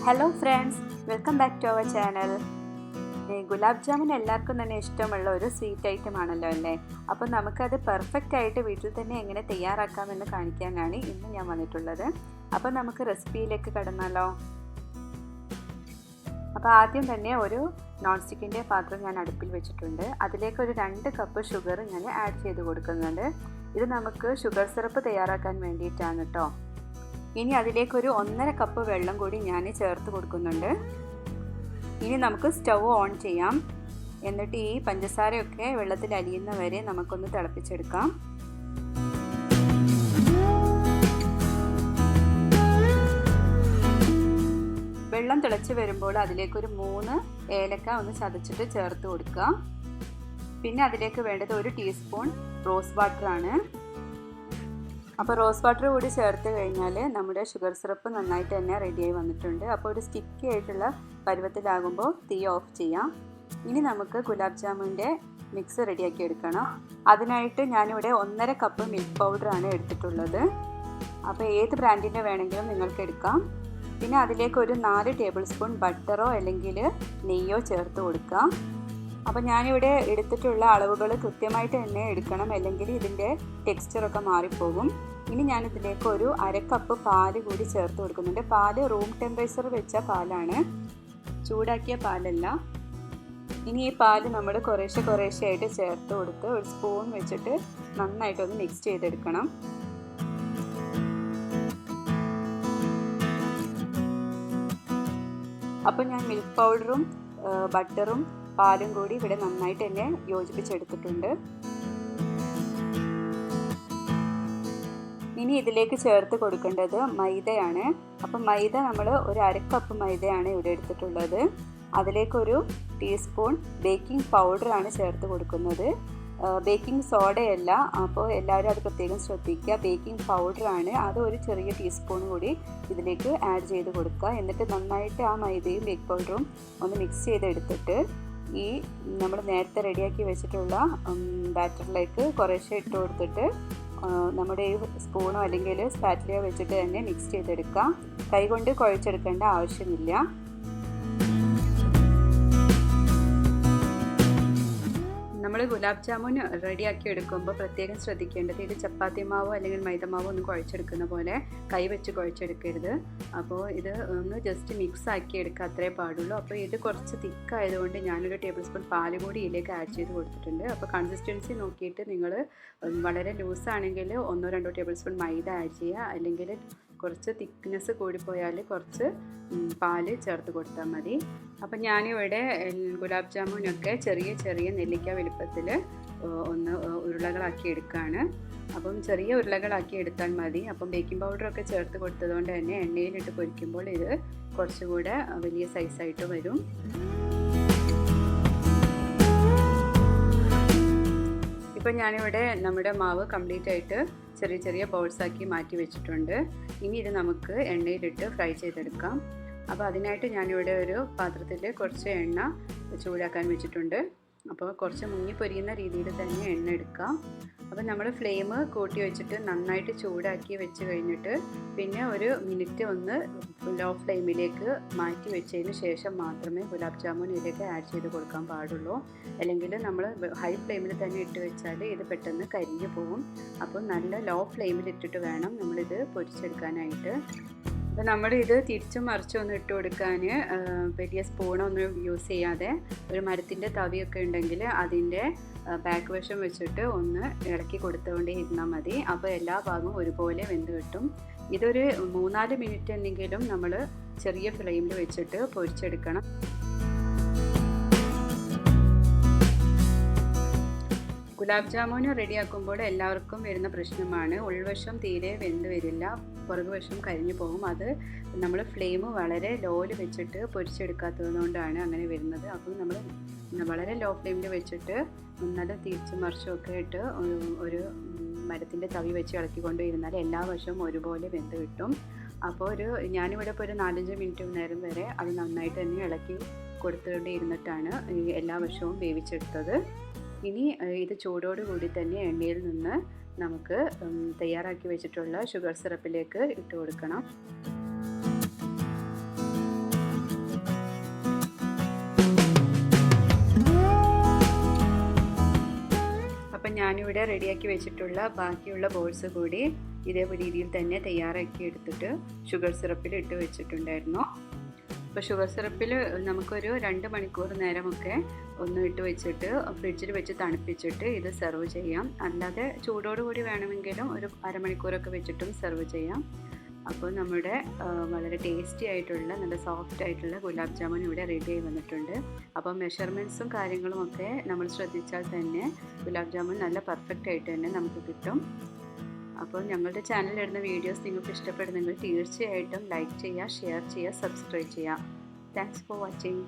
Hello friends, welcome back to our channel. Gulab jamun എല്ലാവർക്കും തന്നെ ഇഷ്ടമുള്ള ഒരു സ്വീറ്റ് ഐറ്റം ആണല്ലോ അല്ലേ. അപ്പോൾ നമുക്കത് പെർഫെക്റ്റ് ആയിട്ട് വീട്ടിൽ തന്നെ എങ്ങനെ തയ്യാറാക്കാമെന്ന് കാണിക്കാനാണ് ഇന്ന് ഞാൻ വന്നിട്ടുള്ളത്. അപ്പോൾ നമുക്ക് റെസിപ്പിയിലേക്ക് കടന്നാലോ. അപ്പോൾ ആദ്യം തന്നെ ഒരു നോൺ സ്റ്റിക്കിൻ്റെ പാത്രം ഞാൻ അടുപ്പിൽ വെച്ചിട്ടുണ്ട്. അതിലേക്ക് ഒരു 2 കപ്പ് ഷുഗർ ഞാൻ ആഡ് ചെയ്ത് കൊടുക്കുന്നുണ്ട്. ഇത് നമുക്ക് ഷുഗർ സിറപ്പ് തയ്യാറാക്കാൻ വേണ്ടിയിട്ടാണ് കേട്ടോ. ഇനി അതിലേക്കൊരു 1.5 കപ്പ് വെള്ളം കൂടി ഞാൻ ചേർത്ത് കൊടുക്കുന്നുണ്ട്. ഇനി നമുക്ക് സ്റ്റൗ ഓൺ ചെയ്യാം. എന്നിട്ട് ഈ പഞ്ചസാരയൊക്കെ വെള്ളത്തിൽ അലിയുന്ന വരെ നമുക്കൊന്ന് തിളപ്പിച്ചെടുക്കാം. വെള്ളം തിളച്ച് വരുമ്പോൾ അതിലേക്കൊരു 3 ഏലക്ക ഒന്ന് ചതച്ചിട്ട് ചേർത്ത് കൊടുക്കുക. പിന്നെ അതിലേക്ക് വേണ്ടത് 1 ടീസ്പൂൺ റോസ് വാട്ടറാണ്. അപ്പോൾ റോസ് വാട്ടർ കൂടി ചേർത്ത് കഴിഞ്ഞാൽ നമ്മുടെ ഷുഗർ സിറപ്പ് നന്നായിട്ട് തന്നെ റെഡിയായി വന്നിട്ടുണ്ട്. അപ്പോൾ ഒരു സ്റ്റിക്കി ആയിട്ടുള്ള പരുവത്തിലാകുമ്പോൾ തീ ഓഫ് ചെയ്യാം. ഇനി നമുക്ക് ഗുലാബ് ജാമുൻ്റെ മിക്സ് റെഡിയാക്കി എടുക്കണം. അതിനായിട്ട് ഞാനിവിടെ 1.5 കപ്പ് മിൽക്ക് പൗഡറാണ് എടുത്തിട്ടുള്ളത്. അപ്പോൾ ഏത് ബ്രാൻഡിൻ്റെ വേണമെങ്കിലും നിങ്ങൾക്ക് എടുക്കാം. പിന്നെ അതിലേക്ക് ഒരു 4 ടേബിൾ സ്പൂൺ ബട്ടറോ അല്ലെങ്കിൽ നെയ്യോ ചേർത്ത് കൊടുക്കാം. അപ്പോൾ ഞാനിവിടെ എടുത്തിട്ടുള്ള അളവുകൾ കൃത്യമായിട്ട് തന്നെ എടുക്കണം, അല്ലെങ്കിൽ ഇതിൻ്റെ ടെക്സ്ചറൊക്കെ മാറിപ്പോകും. ഇനി ഞാനിതിലേക്ക് ഒരു 1/2 കപ്പ് പാല് കൂടി ചേർത്ത് കൊടുക്കുന്നുണ്ട്. പാല് റൂം ടെമ്പറേച്ചർ വെച്ച പാലാണ്, ചൂടാക്കിയ പാലല്ല. ഇനി ഈ പാല് നമ്മൾ കുറേശ്ശെ ആയിട്ട് ചേർത്ത് കൊടുത്ത് ഒരു സ്പൂൺ വെച്ചിട്ട് നന്നായിട്ടൊന്ന് മിക്സ് ചെയ്തെടുക്കണം. അപ്പോൾ ഞാൻ മിൽക്ക് പൗഡറും ബട്ടറും പാലും കൂടി ഇവിടെ നന്നായിട്ട് തന്നെ യോജിപ്പിച്ചെടുത്തിട്ടുണ്ട്. ഇനി ഇതിലേക്ക് ചേർത്ത് കൊടുക്കേണ്ടത് മൈദയാണ്. അപ്പം മൈദ നമ്മൾ ഒരു 1/2 കപ്പ് മൈദയാണ് ഇവിടെ എടുത്തിട്ടുള്ളത്. അതിലേക്കൊരു ടീസ്പൂൺ ബേക്കിംഗ് പൗഡറാണ് ചേർത്ത് കൊടുക്കുന്നത്, ബേക്കിംഗ് സോഡയല്ല. അപ്പോൾ എല്ലാവരും അത് പ്രത്യേകം ശ്രദ്ധിക്കുക. ബേക്കിംഗ് പൗഡറാണ്, അത് ഒരു ചെറിയ ടീസ്പൂൺ കൂടി ഇതിലേക്ക് ആഡ് ചെയ്ത് കൊടുക്കുക. എന്നിട്ട് നന്നായിട്ട് ആ മൈദയും ബേക്കിംഗ് പൗഡറും ഒന്ന് മിക്സ് ചെയ്തെടുത്തിട്ട് ഈ നമ്മൾ നേരത്തെ റെഡിയാക്കി വെച്ചിട്ടുള്ള ബാറ്ററിലേക്ക് കുറേശ്ശെ ഇട്ട് കൊടുത്തിട്ട് നമ്മുടെ ഈ സ്പൂണോ അല്ലെങ്കിൽ സ്പാറ്റിലോ വെച്ചിട്ട് തന്നെ മിക്സ് ചെയ്തെടുക്കാം. കൈകൊണ്ട് കുഴച്ചെടുക്കേണ്ട ആവശ്യമില്ല. നമ്മൾ ഗുലാബ് ജാമുൻ റെഡിയാക്കി എടുക്കുമ്പോൾ പ്രത്യേകം ശ്രദ്ധിക്കേണ്ടത് ഇത് ചപ്പാത്തി മാവോ അല്ലെങ്കിൽ മൈദമാവോ ഒന്നും കുഴച്ചെടുക്കുന്ന പോലെ കൈ വെച്ച് കുഴച്ചെടുക്കരുത്. അപ്പോൾ ഇത് ഒന്ന് ജസ്റ്റ് മിക്സ് ആക്കി എടുക്കുക, അത്രേ പാടുള്ളൂ. അപ്പോൾ ഇത് കുറച്ച് തിക്കായതുകൊണ്ട് ഞാനൊരു ടേബിൾ സ്പൂൺ പാല് കൂടി ഇതിലേക്ക് ആഡ് ചെയ്ത് കൊടുത്തിട്ടുണ്ട്. അപ്പോൾ കൺസിസ്റ്റൻസി നോക്കിയിട്ട് നിങ്ങൾ വളരെ ലൂസാണെങ്കിൽ 1-2 ടേബിൾ സ്പൂൺ മൈദ ആഡ് ചെയ്യുക, അല്ലെങ്കിൽ കുറച്ച് തിക്നെസ് കൂടിപ്പോയാൽ കുറച്ച് പാല് ചേർത്ത് കൊടുത്താൽ മതി. അപ്പം ഞാനിവിടെ ഗുലാബ് ജാമുനൊക്കെ ചെറിയ നെല്ലിക്ക വലുപ്പത്തിൽ ഒന്ന് ഉരുളകളാക്കി എടുക്കുകയാണ്. അപ്പം ചെറിയ ഉരുളകളാക്കി എടുത്താൽ മതി. അപ്പം ബേക്കിംഗ് പൗഡറൊക്കെ ചേർത്ത് കൊടുത്തതുകൊണ്ട് തന്നെ എണ്ണയിലിട്ട് പൊരിക്കുമ്പോൾ ഇത് കുറച്ചുകൂടെ വലിയ സൈസായിട്ട് വരും. ഇപ്പം ഞാനിവിടെ നമ്മുടെ മാവ് കംപ്ലീറ്റ് ആയിട്ട് ചെറിയ ബോൾസാക്കി മാറ്റി വെച്ചിട്ടുണ്ട്. ഇനി ഇത് നമുക്ക് എണ്ണയിലിട്ട് ഫ്രൈ ചെയ്തെടുക്കാം. അപ്പോൾ അതിനായിട്ട് ഞാനിവിടെ ഒരു പാത്രത്തിൽ കുറച്ച് എണ്ണ ചൂടാക്കാൻ വെച്ചിട്ടുണ്ട്. അപ്പോൾ കുറച്ച് മുങ്ങി പൊരിയുന്ന രീതിയിൽ തന്നെ എണ്ണ എടുക്കാം. അപ്പോൾ നമ്മൾ ഫ്ലെയിം കൂട്ടി വെച്ചിട്ട് നന്നായിട്ട് ചൂടാക്കി വെച്ച് കഴിഞ്ഞിട്ട് പിന്നെ ഒരു മിനിറ്റ് ഒന്ന് ലോ ഫ്ലെയിമിലേക്ക് മാറ്റി വെച്ചതിന് ശേഷം മാത്രമേ ഗുലാബ് ജാമുൻ ഇതിലേക്ക് ആഡ് ചെയ്ത് കൊടുക്കാൻ പാടുള്ളൂ. അല്ലെങ്കിൽ നമ്മൾ ഹൈ ഫ്ലെയിമിൽ തന്നെ ഇട്ട് വെച്ചാൽ ഇത് പെട്ടെന്ന് കരിഞ്ഞു പോകും. അപ്പോൾ നല്ല ലോ ഫ്ലെയിമിൽ ഇട്ടിട്ട് വേണം നമ്മളിത് പൊരിച്ചെടുക്കാനായിട്ട്. അപ്പോൾ നമ്മളിത് തിരിച്ചും മറിച്ചും ഒന്ന് ഇട്ട് കൊടുക്കാൻ വലിയ സ്പൂണൊന്നും യൂസ് ചെയ്യാതെ ഒരു മരത്തിൻ്റെ തവിയൊക്കെ ഉണ്ടെങ്കിൽ അതിൻ്റെ ബാക്ക് വശം വെച്ചിട്ട് ഒന്ന് ഇളക്കി കൊടുത്തുകൊണ്ടേ ഇരുന്നാൽ മതി. അപ്പോൾ എല്ലാ ഭാഗവും ഒരുപോലെ വെന്ത് കിട്ടും. ഇതൊരു 3-4 മിനിറ്റ് എന്തെങ്കിലും നമ്മൾ ചെറിയ ഫ്ലെയിമിൽ വെച്ചിട്ട് പൊരിച്ചെടുക്കണം. ഗുലാബ് ജാമുൻ റെഡിയാക്കുമ്പോൾ എല്ലാവർക്കും വരുന്ന പ്രശ്നമാണ് ഉൾവശം തീരെ വെന്ത് വരില്ല, പുറകുവശം കരിഞ്ഞു പോകും. അത് നമ്മൾ ഫ്ലെയിം വളരെ ലോയിൽ വെച്ചിട്ട് പൊരിച്ചെടുക്കാത്തതുകൊണ്ടാണ് അങ്ങനെ വരുന്നത്. അപ്പോൾ നമ്മൾ വളരെ ലോ ഫ്ലെയിമിൽ വെച്ചിട്ട് നല്ല തിരിച്ചും മറിച്ചുമൊക്കെ ഇട്ട് ഒരു മരത്തിൻ്റെ തവി വെച്ച് ഇളക്കിക്കൊണ്ട് ഇരുന്നാൽ എല്ലാ വശവും ഒരുപോലെ വെന്ത് കിട്ടും. അപ്പോൾ ഞാനിവിടെ ഇപ്പോൾ ഒരു 4-5 മിനിറ്റ് നേരം വരെ അത് നന്നായിട്ട് തന്നെ ഇളക്കി കൊടുത്തുകൊണ്ട് ഇരുന്നിട്ടാണ് എല്ലാ വശവും വേവിച്ചെടുത്തത്. ഇനി ഇത് ചൂടോടുകൂടി തന്നെ എണ്ണയിൽ നിന്ന് നമുക്ക് തയ്യാറാക്കി വെച്ചിട്ടുള്ള ഷുഗർ സിറപ്പിലേക്ക് ഇട്ട് കൊടുക്കണം. ഞാനിവിടെ റെഡിയാക്കി വെച്ചിട്ടുള്ള ബാക്കിയുള്ള ബോൾസ് കൂടി ഇതേ രീതിയിൽ തന്നെ തയ്യാറാക്കി എടുത്തിട്ട് ഷുഗർ സിറപ്പിൽ ഇട്ട് വെച്ചിട്ടുണ്ടായിരുന്നു. അപ്പോൾ ഷുഗർ സിറപ്പിൽ നമുക്കൊരു 2 മണിക്കൂർ നേരമൊക്കെ ഒന്ന് ഇട്ട് വെച്ചിട്ട് ഫ്രിഡ്ജിൽ വെച്ച് തണുപ്പിച്ചിട്ട് ഇത് സെർവ് ചെയ്യാം. അല്ലാതെ ചൂടോടുകൂടി വേണമെങ്കിലും ഒരു അരമണിക്കൂറൊക്കെ വെച്ചിട്ടും സെർവ് ചെയ്യാം. അപ്പോൾ നമ്മുടെ വളരെ ടേസ്റ്റി ആയിട്ടുള്ള നല്ല സോഫ്റ്റ് ആയിട്ടുള്ള ഗുലാബ് ജാമുൻ ഇവിടെ റെഡി ആയി വന്നിട്ടുണ്ട്. അപ്പോൾ മെഷർമെൻറ്റ്സും കാര്യങ്ങളും ഒക്കെ നമ്മൾ ശ്രദ്ധിച്ചാൽ തന്നെ ഗുലാബ് ജാമുൻ നല്ല പെർഫെക്റ്റ് ആയിട്ട് തന്നെ നമുക്ക് കിട്ടും. അപ്പോൾ ഞങ്ങളുടെ ചാനലിൽ ഇടുന്ന വീഡിയോസ് നിങ്ങൾക്ക് ഇഷ്ടപ്പെടുന്നെങ്കിൽ തീർച്ചയായിട്ടും ലൈക്ക് ചെയ്യുക, ഷെയർ ചെയ്യുക, സബ്സ്ക്രൈബ് ചെയ്യുക. Thanks for watching.